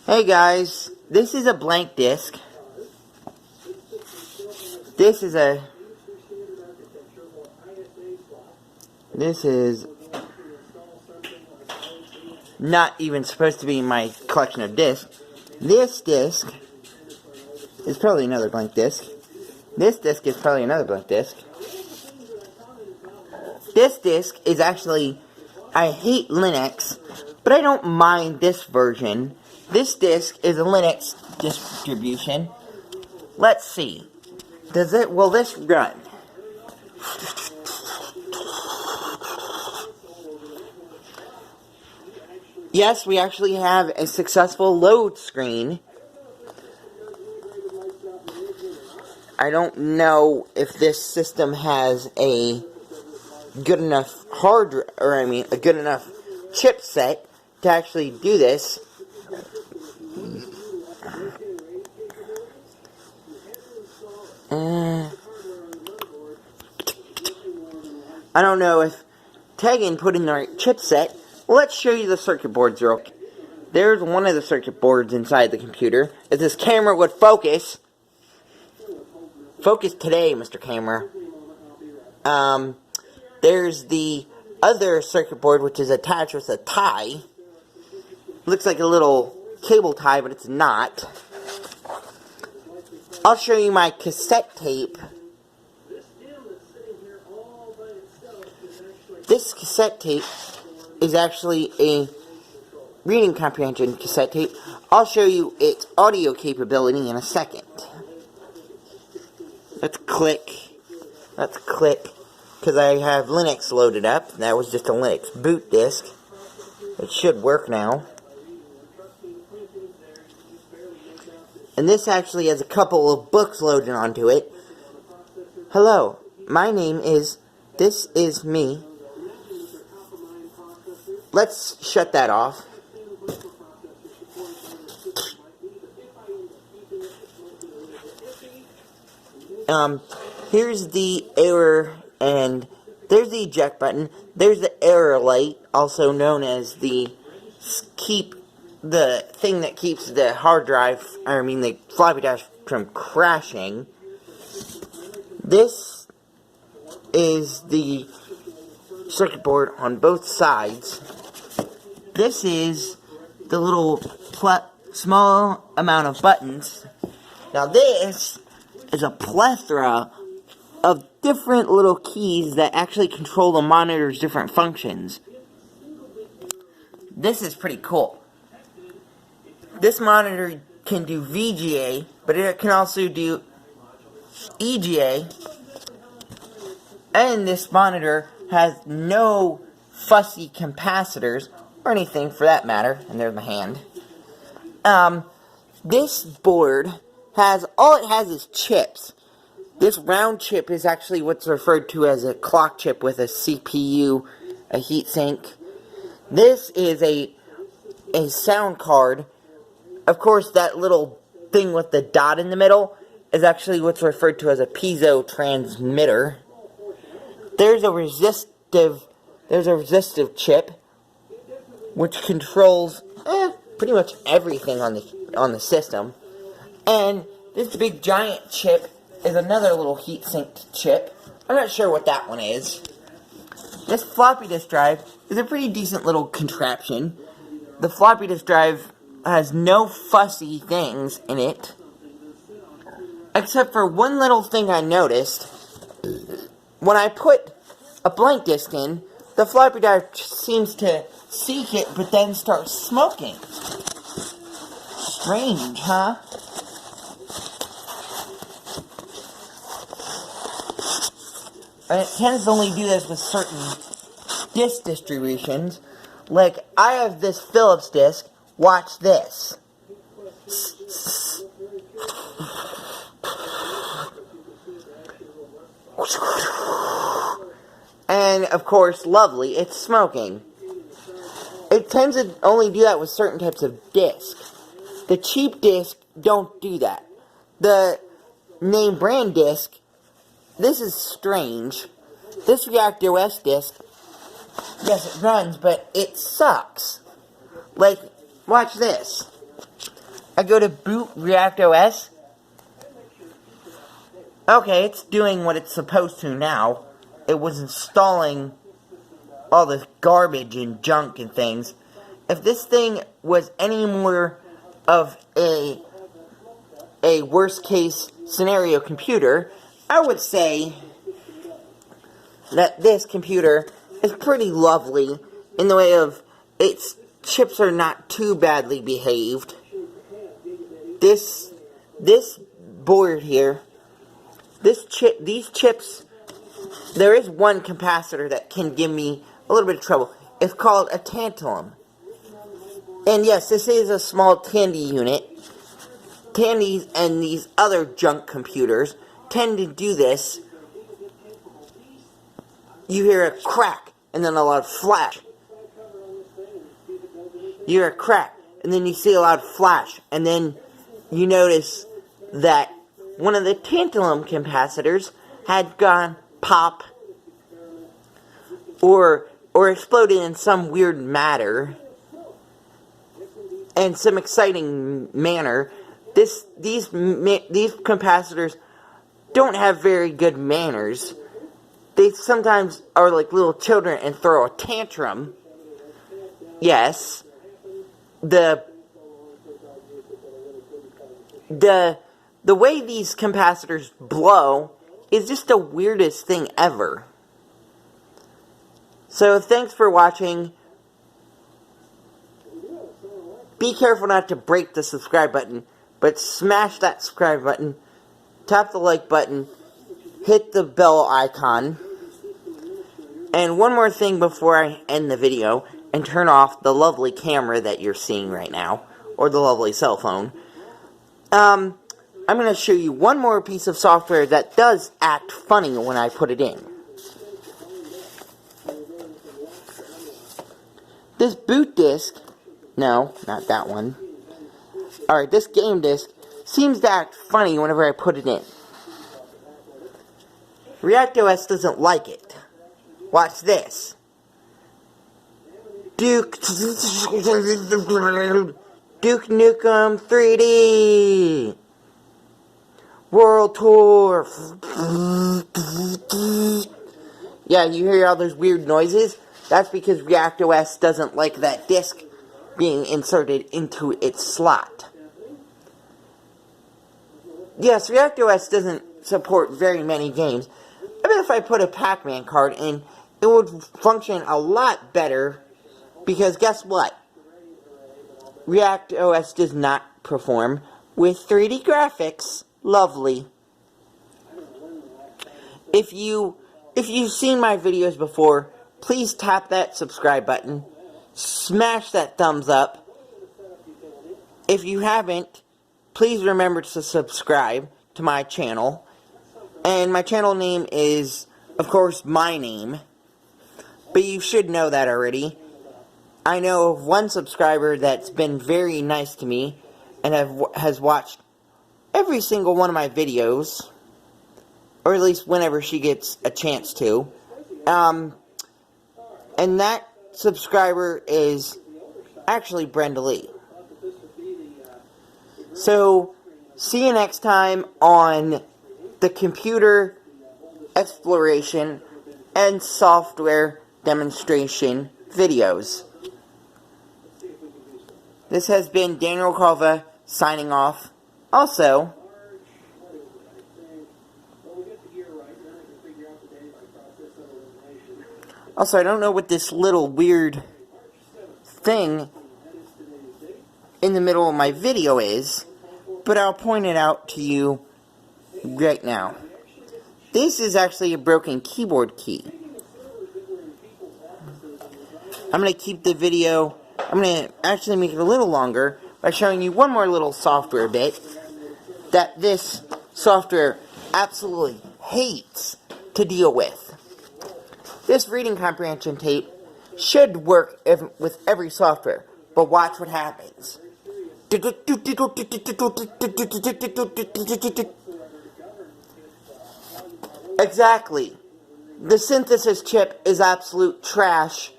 Hey guys, this is a blank disc. This is not even supposed to be in my collection of discs. This disc is probably another blank disc. This disc is probably another blank disc. This disc is actually, I hate Linux, but I don't mind this version. This disc is a Linux distribution. Let's see. Will this run? Yes, we actually have a successful load screen. I don't know if this system has a good enough a good enough chipset to actually do this. I don't know if Tegan put in the right chipset. Well, let's show you the circuit boards real quick. There's one of the circuit boards inside the computer. If this camera would focus. Focus today, Mr. Camera. There's the other circuit board, which is attached with a tie. Looks like a little cable tie, but it's not. I'll show you my cassette tape. This cassette tape is actually a reading comprehension cassette tape. I'll show you its audio capability in a second. Let's click, because I have Linux loaded up. That was just a Linux boot disk. It should work now. And this actually has a couple of books loaded onto it. Hello, my name is, this is me. Let's shut that off. Here's the error, and there's the eject button. There's the error light, also known as the thing that keeps the hard drive, the floppy disk from crashing. This is the circuit board on both sides. This is the little small amount of buttons. Now this is a plethora of different little keys that actually control the monitor's different functions. This is pretty cool. This monitor can do VGA, but it can also do EGA. And this monitor has no fussy capacitors, or anything for that matter. And there's my hand. This board all it has is chips. This round chip is actually what's referred to as a clock chip with a CPU, a heatsink. This is a sound card. Of course, that little thing with the dot in the middle is actually what's referred to as a piezo transmitter. There's a resistive chip which controls pretty much everything on the system. And this big giant chip is another little heat-sinked chip. I'm not sure what that one is. This floppy disk drive is a pretty decent little contraption. The floppy disk drive has no fussy things in it, except for one little thing I noticed. When I put a blank disk in, the floppy drive seems to seek it, but then starts smoking. Strange, huh? And it tends to only do this with certain disk distributions. Like, I have this Philips disk. Watch this. And, of course, lovely, it's smoking. It tends to only do that with certain types of disc. The cheap disc don't do that. The name brand disc, this is strange. This Reactor OS disc, yes, it runs, but it sucks. Like, watch this. I go to boot ReactOS. Okay, it's doing what it's supposed to now. It was installing all this garbage and junk and things. If this thing was any more of a worst case scenario computer, I would say that this computer is pretty lovely in the way of its chips are not too badly behaved. This board here, these chips, there is one capacitor that can give me a little bit of trouble. It's called a tantalum. And yes, this is a small Tandy unit. Tandys and these other junk computers tend to do this. You hear a crack, and then a loud flash. You hear a crack, and then you see a loud flash, and then you notice that one of the tantalum capacitors had gone pop, or exploded in some weird matter, and some exciting manner. These capacitors don't have very good manners. They sometimes are like little children and throw a tantrum. Yes. The way these capacitors blow is just the weirdest thing ever. So thanks for watching. Be careful not to break the subscribe button, but smash that subscribe button, tap the like button, hit the bell icon. And one more thing before I end the video and turn off the lovely camera that you're seeing right now, or the lovely cell phone. I'm going to show you one more piece of software that does act funny when I put it in. This boot disk, no, not that one. Alright, this game disk seems to act funny whenever I put it in. ReactOS doesn't like it. Watch this. Duke Nukem 3D World Tour. Yeah, you hear all those weird noises? That's because ReactOS doesn't like that disk being inserted into its slot. Yes, ReactOS doesn't support very many games. I bet if I put a Pac-Man card in, it would function a lot better, because guess what? ReactOS does not perform with 3D graphics. Lovely. If you've seen my videos before, please tap that subscribe button. Smash that thumbs up. If you haven't, please remember to subscribe to my channel. And my channel name is, of course, my name. But you should know that already. I know of one subscriber that's been very nice to me and has watched every single one of my videos. Or at least whenever she gets a chance to. And that subscriber is actually Brenda Lee. So, see you next time on the computer exploration and software demonstration videos. This has been Daniel Calva signing off. Also, I don't know what this little weird thing in the middle of my video is, but I'll point it out to you right now. This is actually a broken keyboard key. I'm going to keep the video, I'm going to actually make it a little longer by showing you one more little software bit that this software absolutely hates to deal with. This reading comprehension tape should work with every software, but watch what happens. Exactly. The synthesis chip is absolute trash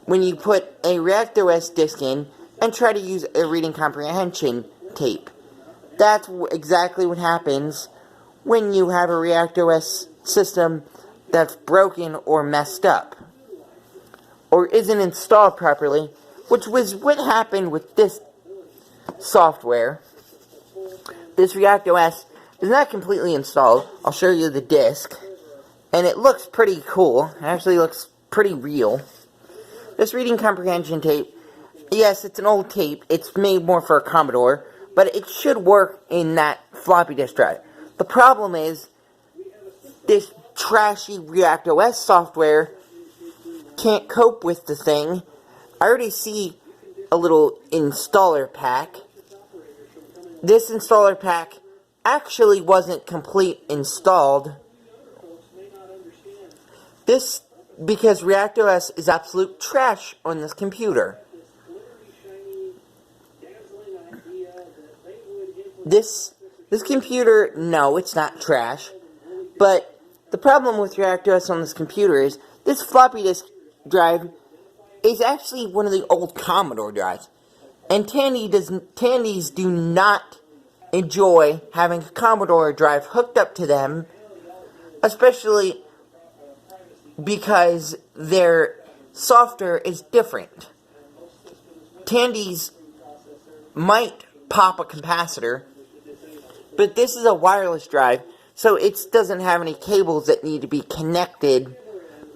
when you put a ReactOS disk in and try to use a reading comprehension tape. That's exactly what happens when you have a ReactOS system that's broken or messed up, or isn't installed properly, which was what happened with this software. This ReactOS is not completely installed. I'll show you the disk, and it looks pretty cool. It actually looks pretty real. This reading comprehension tape, yes, it's an old tape. It's made more for a Commodore, but it should work in that floppy disk drive. The problem is, this trashy ReactOS software can't cope with the thing. I already see a little installer pack. This installer pack actually wasn't complete installed. This, because ReactOS is absolute trash on this computer. This computer, no, it's not trash. But the problem with ReactOS on this computer is this floppy disk drive is actually one of the old Commodore drives. And Tandies do not enjoy having a Commodore drive hooked up to them, especially because their software is different. Tandies might pop a capacitor, but this is a wireless drive, so it doesn't have any cables that need to be connected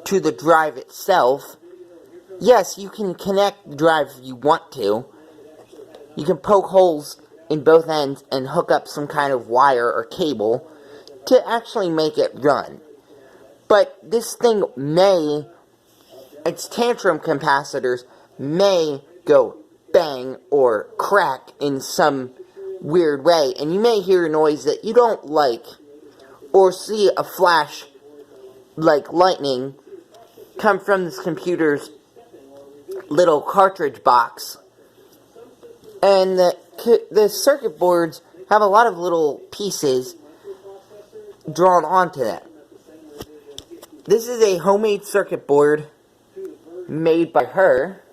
to the drive itself. Yes, you can connect the drive if you want to. You can poke holes in both ends and hook up some kind of wire or cable to actually make it run. But this thing its tantrum capacitors may go bang or crack in some weird way, and you may hear a noise that you don't like, or see a flash like lightning come from this computer's little cartridge box. And the circuit boards have a lot of little pieces drawn onto them. This is a homemade circuit board made by her.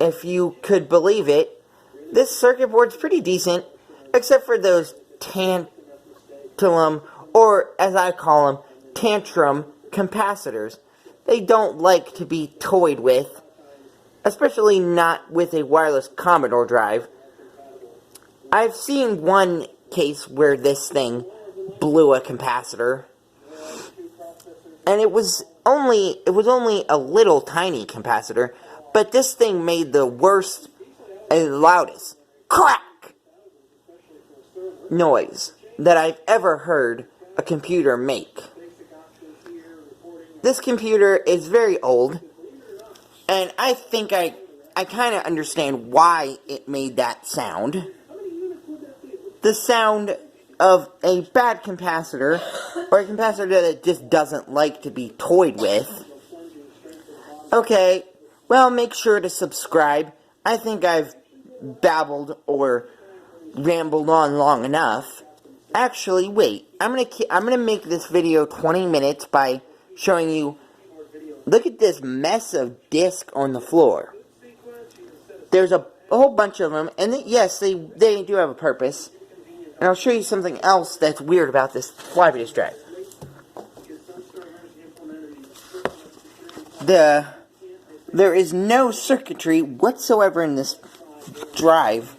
If you could believe it, this circuit board's pretty decent, except for those tantalum, or as I call them, tantrum capacitors. They don't like to be toyed with, especially not with a wireless Commodore drive. I've seen one case where this thing blew a capacitor, and it was only a little tiny capacitor, but this thing made the worst and loudest crack noise that I've ever heard a computer make. This computer is very old, and I think I kind of understand why it made that sound. The sound of a bad capacitor, or a capacitor that it just doesn't like to be toyed with. Okay, well, make sure to subscribe. I think I've babbled or rambled on long enough. Actually, wait. I'm gonna make this video 20 minutes by showing you. Look at this mess of disc on the floor. There's a whole bunch of them, and yes, they do have a purpose. And I'll show you something else that's weird about this floppy disk drive. There is no circuitry whatsoever in this drive,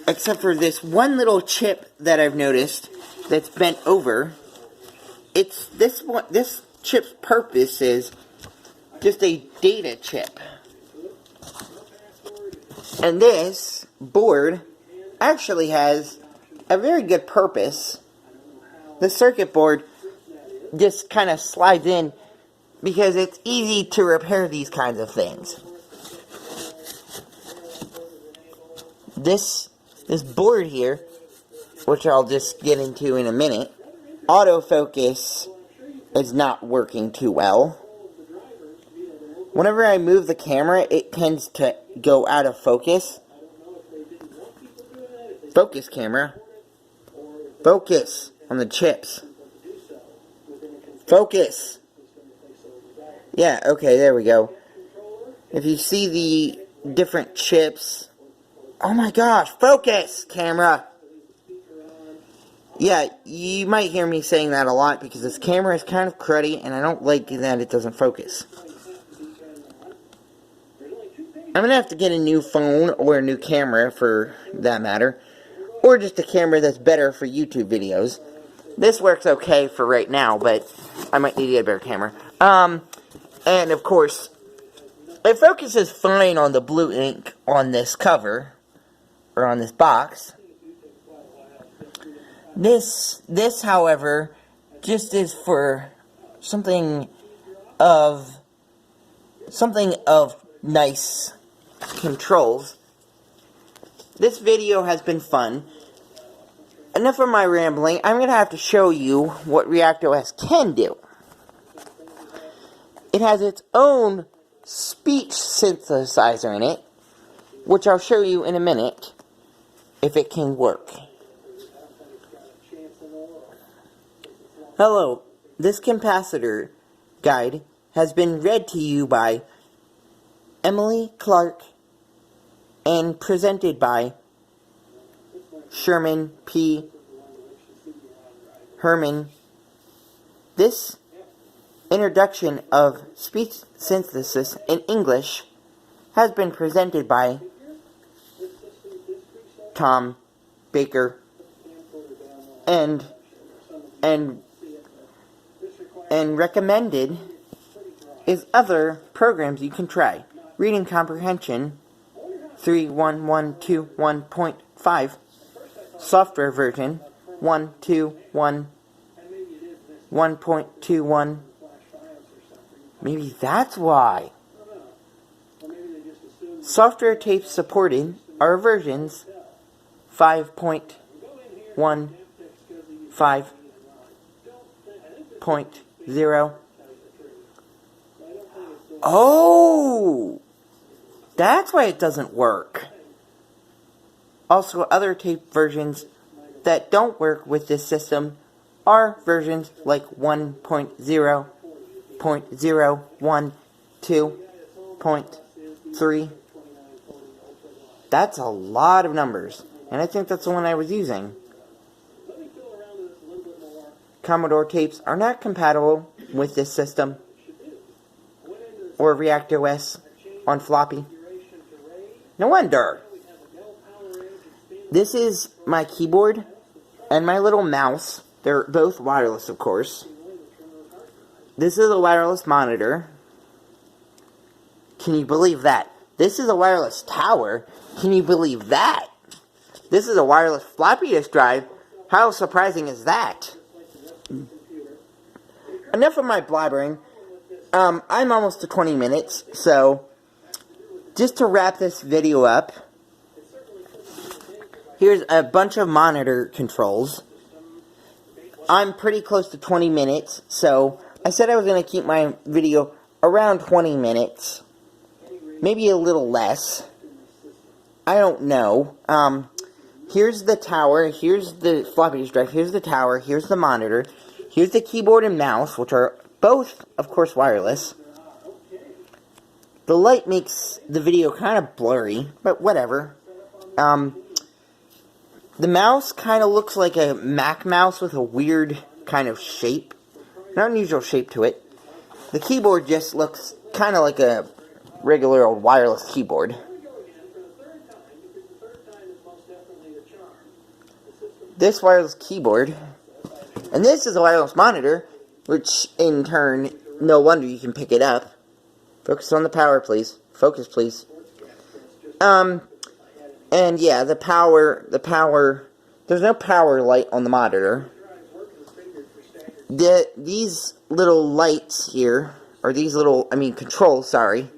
except for this one little chip that I've noticed that's bent over. It's this one. This chip's purpose is just a data chip, and this board actually has a very good purpose. The circuit board just kind of slides in because it's easy to repair these kinds of things. This board here, which I'll just get into in a minute, autofocus is not working too well. Whenever I move the camera, it tends to go out of focus. Focus, camera. Focus on the chips. Focus. Yeah, okay, there we go. If you see the different chips... Oh my gosh, focus, camera! Yeah, you might hear me saying that a lot because this camera is kind of cruddy and I don't like that it doesn't focus. I'm gonna have to get a new phone or a new camera for that matter. Or just a camera that's better for YouTube videos. This works okay for right now, but I might need to get a better camera. And of course, it focuses fine on the blue ink on this cover, or on this box. This, however, just is for something of nice controls. This video has been fun. Enough of my rambling. I'm going to have to show you what ReactOS can do. It has its own speech synthesizer in it, which I'll show you in a minute if it can work. Hello, this capacitor guide has been read to you by Emily Clark and presented by Sherman P. Herman. This introduction of speech synthesis in English has been presented by Tom Baker and recommended is other programs you can try. Reading comprehension 31121.5, software version 1.21. Maybe that's why. Software tapes supported are versions 5.15.0. Oh! That's why it doesn't work. Also, other tape versions that don't work with this system are versions like 1.0.012.3. That's a lot of numbers, and I think that's the one I was using. Commodore tapes are not compatible with this system or ReactOS on floppy. No wonder. This is my keyboard and my little mouse. They're both wireless, of course. This is a wireless monitor. Can you believe that? This is a wireless tower. Can you believe that? This is a wireless floppy disk drive. How surprising is that? Enough of my blabbering. I'm almost to 20 minutes, so just to wrap this video up, here's a bunch of monitor controls. I'm pretty close to 20 minutes, so I said I was going to keep my video around 20 minutes. Maybe a little less. I don't know. Here's the tower, here's the floppy disk drive, here's the tower, here's the monitor, here's the keyboard and mouse, which are both, of course, wireless. The light makes the video kind of blurry, but whatever. The mouse kind of looks like a Mac mouse with a weird kind of shape. Not an unusual shape to it. The keyboard just looks kind of like a regular old wireless keyboard. This wireless keyboard, and this is a wireless monitor, which in turn, no wonder you can pick it up. Focus on the power, please. Focus, please. And yeah, the power, there's no power light on the monitor. These little lights here, or these little, controls, sorry.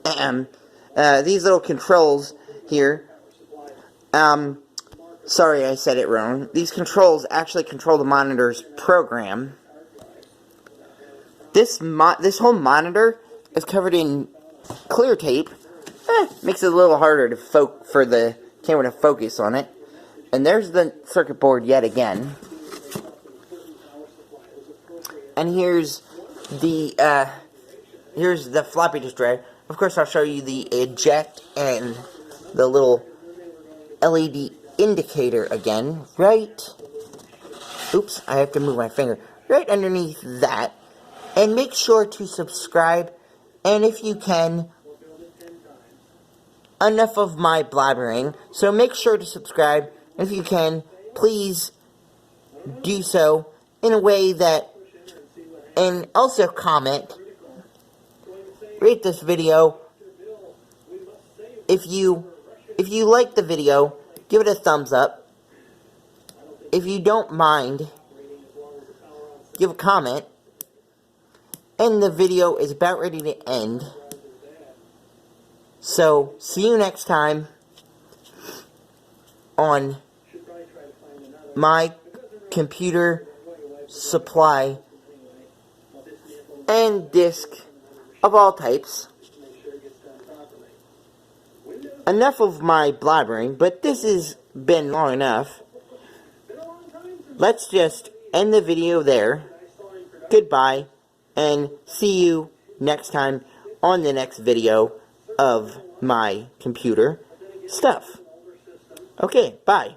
These little controls here, sorry I said it wrong. These controls actually control the monitor's program. This whole monitor is covered in clear tape. Makes it a little harder to for the camera to focus on it. And there's the circuit board yet again. And here's the floppy disk drive. Of course, I'll show you the eject and the little LED indicator again, right? Oops, I have to move my finger. Right underneath that. And make sure to subscribe. And if you can, enough of my blabbering. So make sure to subscribe. If you can, please do so in a way that, and also comment, rate this video. If you like the video, give it a thumbs up. If you don't mind, give a comment. And the video is about ready to end. So, see you next time on my computer supply and disk of all types. Enough of my blabbering, but this has been long enough. Let's just end the video there. Goodbye, and see you next time on the next video of my computer stuff. Okay, bye.